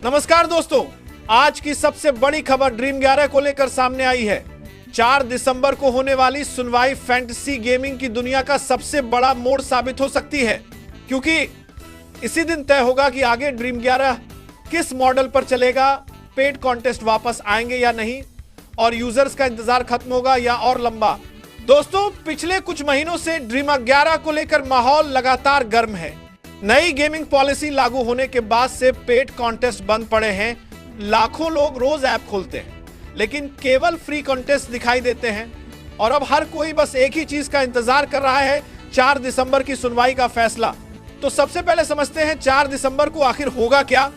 नमस्कार दोस्तों, आज की सबसे बड़ी खबर ड्रीम 11 को लेकर सामने आई है। 4 दिसंबर को होने वाली सुनवाई फैंटेसी गेमिंग की दुनिया का सबसे बड़ा मोड़ साबित हो सकती है, क्योंकि इसी दिन तय होगा कि आगे ड्रीम 11 किस मॉडल पर चलेगा, पेड कॉन्टेस्ट वापस आएंगे या नहीं, और यूजर्स का इंतजार खत्म होगा या और लंबा। दोस्तों, पिछले कुछ महीनों से ड्रीम 11 को लेकर माहौल लगातार गर्म है। नई गेमिंग पॉलिसी लागू होने के बाद से पेड कॉन्टेस्ट बंद पड़े हैं। लाखों लोग रोज ऐप खोलते हैं, लेकिन केवल फ्री कॉन्टेस्ट दिखाई देते हैं। और अब हर कोई बस एक ही चीज का इंतजार कर रहा है, 4 दिसंबर की सुनवाई का फैसला। तो सबसे पहले समझते हैं 4 दिसंबर को आखिर होगा क्या।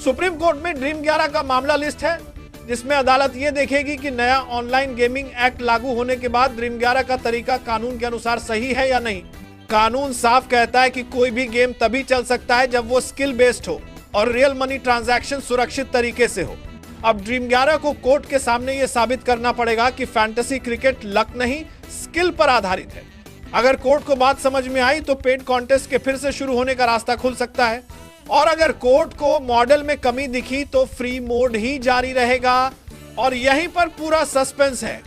सुप्रीम कोर्ट में ड्रीम 11 का मामला लिस्ट है, जिसमें अदालत यह देखेगी कि नया ऑनलाइन गेमिंग एक्ट लागू होने के बाद ड्रीम 11 का तरीका कानून के अनुसार सही है या नहीं। कानून साफ कहता है कि कोई भी गेम तभी चल सकता है जब वो स्किल बेस्ड हो और रियल मनी ट्रांजैक्शन सुरक्षित तरीके से हो। अब ड्रीम 11 को कोर्ट के सामने यह साबित करना पड़ेगा कि फैंटेसी क्रिकेट लक नहीं, स्किल पर आधारित है। अगर कोर्ट को बात समझ में आई तो पेड कॉन्टेस्ट के फिर से शुरू होने का रास्ता खुल सकता है, और अगर कोर्ट को मॉडल में कमी दिखी तो फ्री मोड ही जारी रहेगा। और यहीं पर पूरा सस्पेंस है,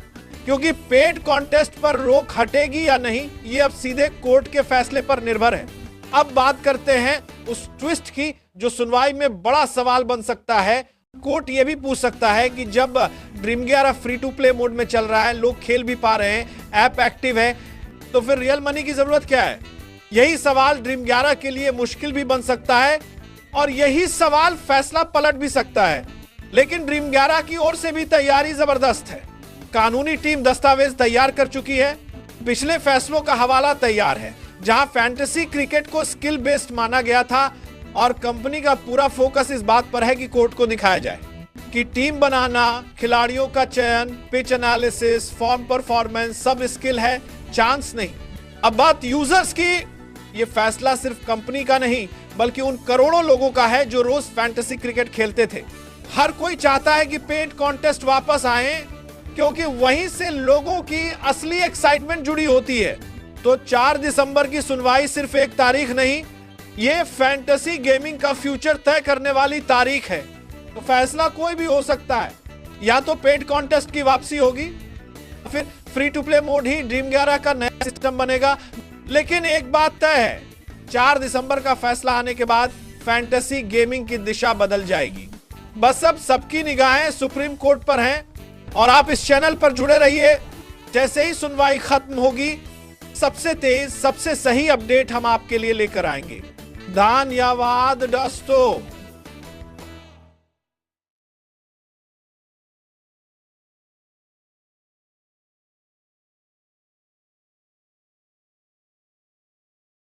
क्योंकि पेड कॉन्टेस्ट पर रोक हटेगी या नहीं, ये अब सीधे कोर्ट के फैसले पर निर्भर है। अब बात करते हैं उस ट्विस्ट की जो सुनवाई में बड़ा सवाल बन सकता है। कोर्ट ये भी पूछ सकता है कि जब Dream 11 free to play mode में चल रहा है, लोग खेल भी पा रहे हैं, ऐप एक्टिव है, तो फिर रियल मनी की जरूरत क्या है। यही सवाल ड्रीम 11 के लिए मुश्किल भी बन सकता है, और यही सवाल फैसला पलट भी सकता है। लेकिन ड्रीम 11 की ओर से भी तैयारी जबरदस्त है। कानूनी टीम दस्तावेज तैयार कर चुकी है, पिछले फैसलों का हवाला तैयार है, जहां फैंटेसी क्रिकेट को स्किल बेस्ड माना गया था, और कंपनी का पूरा फोकस इस बात पर है कि कोर्ट को दिखाया जाए कि टीम बनाना, खिलाड़ियों का चयन, पिच एनालिसिस, फॉर्म परफॉर्मेंस सब स्किल है, चांस नहीं। अब बात यूजर्स की, ये फैसला सिर्फ कंपनी का नहीं बल्कि उन करोड़ों लोगों का है जो रोज फैंटेसी क्रिकेट खेलते थे। हर कोई चाहता है कि पेड कॉन्टेस्ट वापस आए, क्योंकि वहीं से लोगों की असली एक्साइटमेंट जुड़ी होती है। तो 4 दिसंबर की सुनवाई सिर्फ एक तारीख नहीं, ये फैंटेसी गेमिंग का फ्यूचर तय करने वाली तारीख है। तो फैसला कोई भी हो सकता है, या तो पेड कॉन्टेस्ट की वापसी होगी, फिर फ्री टू प्ले मोड ही ड्रीम 11 का नया सिस्टम बनेगा। लेकिन एक बात तय है, 4 दिसंबर का फैसला आने के बाद फैंटेसी गेमिंग की दिशा बदल जाएगी। बस अब सबकी निगाहें सुप्रीम कोर्ट पर हैं, और आप इस चैनल पर जुड़े रहिए। जैसे ही सुनवाई खत्म होगी, सबसे तेज, सबसे सही अपडेट हम आपके लिए लेकर आएंगे। धन्यवाद दोस्तों।